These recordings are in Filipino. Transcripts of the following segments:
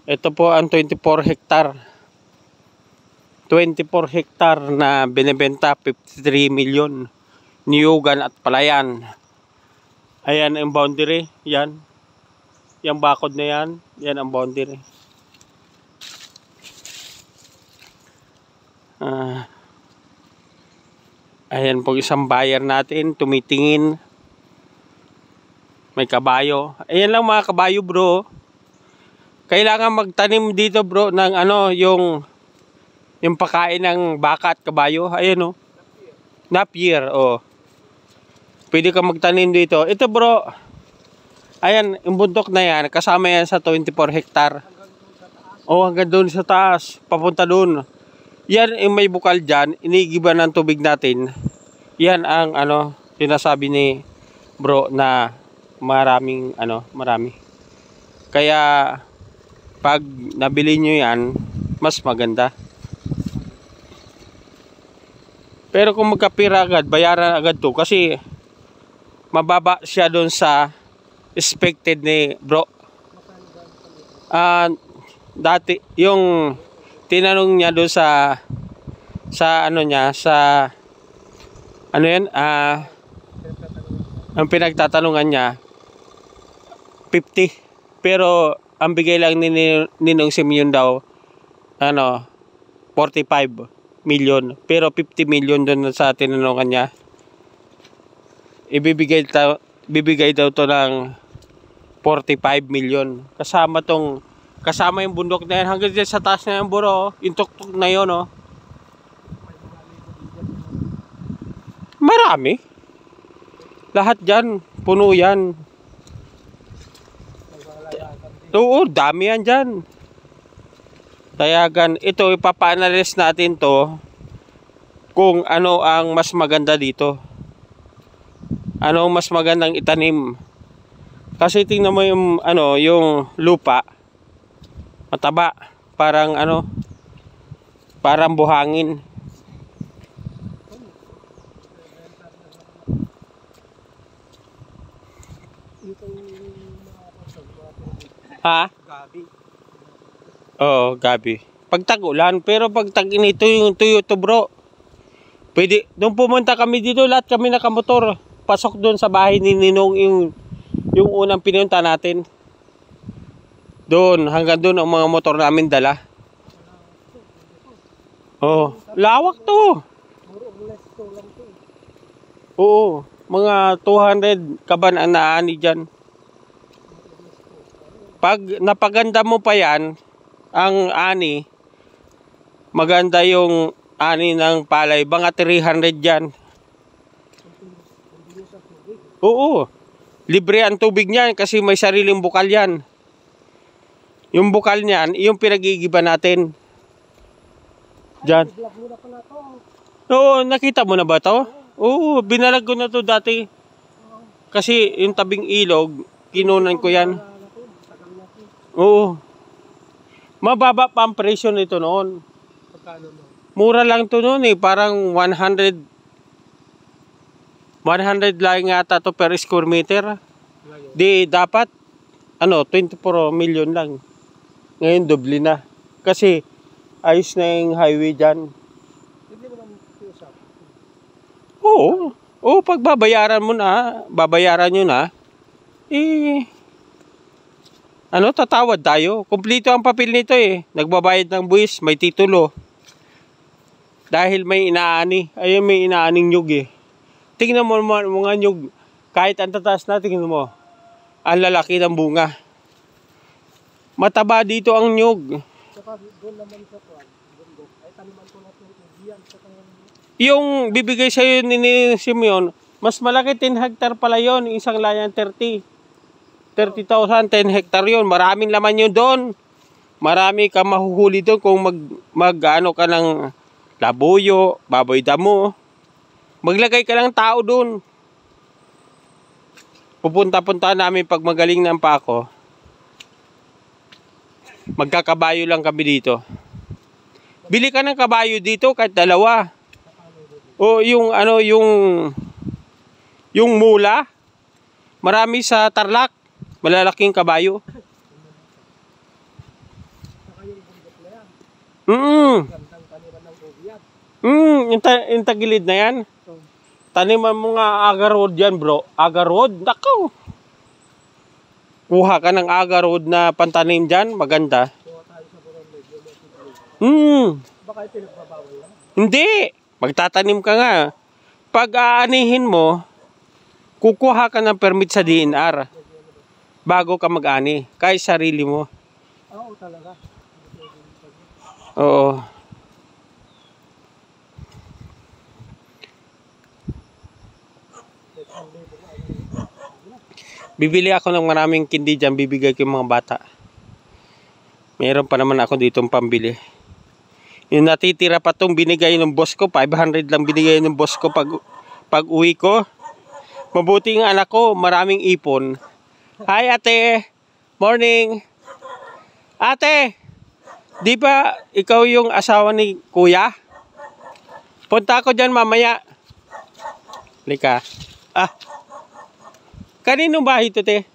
Ito po ang 24 hektar. 24 hektar na binibenta 53 milyon. Niyugan at Palayan. Ayan ang boundary. Yan. Yung bakod na yan. Yan ang boundary. Ayan po isang buyer natin. Tumitingin. May kabayo. Ayan lang mga kabayo bro. Kailangan magtanim dito bro ng ano yung pakain ng baka at kabayo. Ayan o. Napier. Oh. Pwede ka magtanim dito. Ito bro. Ayan, yung bundok na yan. Kasama yan sa 24 hektar. Oh, hanggang doon sa taas. Papunta doon. Yan yung may bukal dyan. Inigiban ng tubig natin. Yan ang ano, sinasabi ni bro na maraming ano, marami. Kaya pag nabili nyo yan, mas maganda. Pero kung magkapira agad, bayaran agad to kasi mababa siya doon sa expected ni bro. Dati yung tinanong niya doon sa ano niya, sa ano yan, ang pinagtatanungan niya 50, pero ang bigay lang ni Ninong Simeon daw ano 45 million, pero 50 million doon sa tinanungan niya. Bibigay daw to ng 45 million. Kasama yung bundok na yan. Hanggang dyan sa taas na yan bro. Yung tuktok na yun oh. Marami. Lahat dyan. Puno yan. Oo, dami yan dyan. Tayagan. Ito, ipapa-analyze natin to. Kung ano ang mas maganda dito. Ano ang mas magandang itanim. Kasi tingnan mo yung ano, yung lupa mataba, parang ano, parang buhangin. Ha? Gabi. Oo, gabi. Pag tag-ulan, pero pag tag-inito yung tuyo to bro. Pwede, doon pumunta kami dito, lahat kami nakamotor. Pasok doon sa bahay ni Ninong yung unang pinunta natin. Doon, hanggang doon ang mga motor namin dala. Oh, lawak to. Oo, mga 200 kaban ang naani dyan. Pag napaganda mo pa yan, ang ani, maganda yung ani ng palay, mga 300 dyan. Oo, libre ang tubig niyan kasi may sariling bukal yan. Yung bukal niyan, yung pinagigiba natin. Diyan. Oo, nakita mo na ba to? Oo, binalag ko na to dati. Kasi yung tabing ilog, kinunan ko yan. Oo. Mababa pa ang presyo nito noon. Mura lang to noon eh, parang 100 lang yata to per square meter. Di dapat ano, 24 million lang. Ngayon doble na. Kasi ayos na yung highway dyan. Oo. Oo, pag babayaran mo na, babayaran nyo na, ano, tatawad tayo. Kumplito ang papel nito eh. Nagbabayad ng buwis, may titulo. Dahil may inaani. Ayun, may inaaning nyug eh. Tingnan mo mga nyug. Kahit ang tataas na, tingnan mo. Ang lalaki ng bunga. Mataba dito ang nyug. Yung bibigay sa'yo ni Simeon, mas malaki 10 hektar pala yun. Isang layan 30,000, 10 hektar yun. Maraming laman yun doon. Marami ka mahuhuli doon kung mag-ano ka ng labuyo, baboy damo. Maglagay ka ng tao doon. Pupunta-punta namin pag magaling ng pako. Magkakabayo lang kami dito. Bili ka ng kabayo dito kahit dalawa. O yung ano, yung mula. Marami sa Tarlac. Malalaking kabayo. Yung tagilid na yan. Taniman mo nga agarwood yan, bro. Agarwood? Nakaw. Kuha ka ng agarwood na pantanim dyan. Maganda. Baka ito nagbabawal lang. Hindi. Magtatanim ka nga. Pag aanihin mo, kukuha ka ng permit sa DNR bago ka mag-ani. Kahit sarili mo. Oo, talaga. Oo. Bibili ako ng maraming kindi dyan, bibigay ko yung mga bata. Meron pa naman ako ditong pambili. Yung natitira pa tong binigay ng boss ko, 500 lang binigay ng boss ko pag uwi ko. Mabuti ang anak ko, maraming ipon. Hi ate, morning. Ate, di ba ikaw yung asawa ni kuya? Punta ako dyan mamaya. Lika. Kaninong bahay ito, te?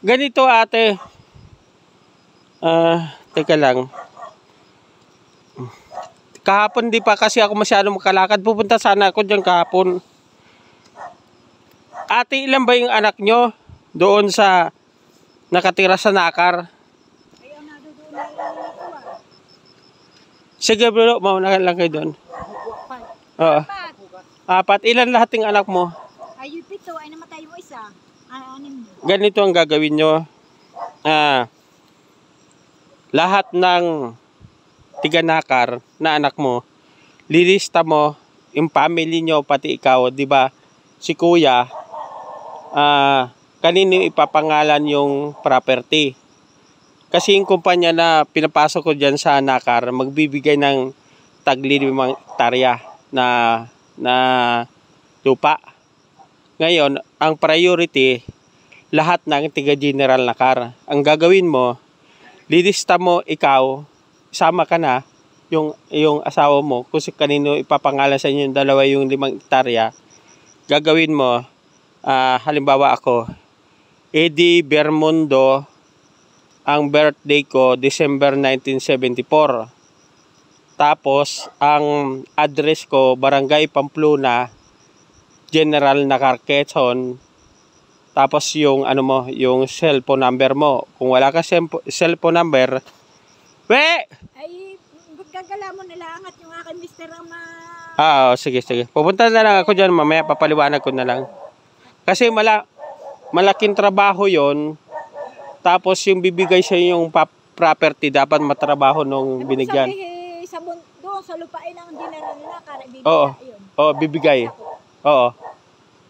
Ganito ate. Teka lang. Kahapon di pa kasi ako masyadong makalakad. Pupunta sana ako dyan kahapon. Ate, ilan ba yung anak nyo doon sa nakatira sa Nakar? Sige bro, mauna lang kayo doon. Oo. 4. Ilan lahat yung anak mo? Ay, 7. Ay, namatay mo isa. 6. Ganito ang gagawin nyo. Lahat ng tiga Nakar na anak mo, lilista mo yung family nyo, pati ikaw, di ba? Si kuya, kanino ipapangalan yung property. Kasi yung kumpanya na pinapasok ko dyan sa Nakar, magbibigay ng tagli 5 hektarya na lupa. Ngayon, ang priority, lahat ng tiga General Nakar. Ang gagawin mo, lilista mo ikaw, sama ka na, yung asawa mo, kung kanino ipapangalan sa inyo yung dalawa yung 5 hektarya, gagawin mo, halimbawa ako, Eddie Bermundo, ang birthday ko, December 1974. Tapos, ang address ko, Barangay Pamplona, General Nakar, Quezon. Tapos yung ano mo, yung cellphone number mo. Kung wala ka cellphone number, Ay, gagala mo nila angat yung aking Mr. Ama. Sige. Pupunta na lang ako dyan, mamaya papaliwanag ko na lang. Kasi malaking trabaho yon. Tapos yung bibigay sa yung property, dapat matrabaho nung binigyan. Sabi, doon sa lupain ng General Nakar, bibigay yun. Oo, bibigay. Oo.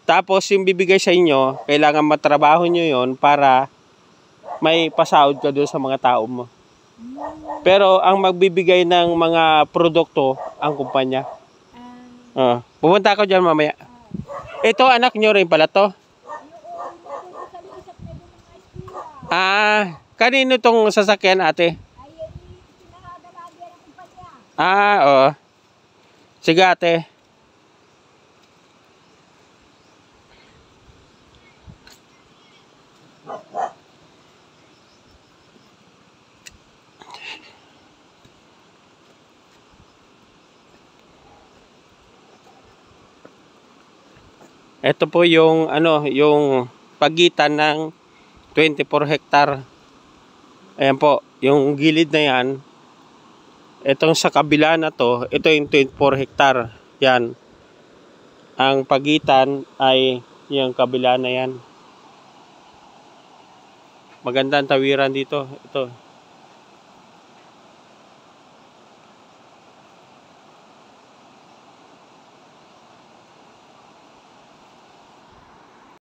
Tapos yung bibigay sa inyo, kailangan matrabaho nyo yon para may pasahod ka doon sa mga tao mo. Pero ang magbibigay ng mga produkto, ang kumpanya. Pumunta ako dyan mamaya. Ito, anak nyo rin pala to? Kanino tong sasakyan, ate? Oo. Sige, ate. Ito po yung yung pagitan ng 24 hektar. Ayan po, yung gilid na yan. Itong sa kabila na to, ito yung 24 hektar. Yan. Ang pagitan ay yung kabila na yan. Maganda ang tawiran dito. Ito.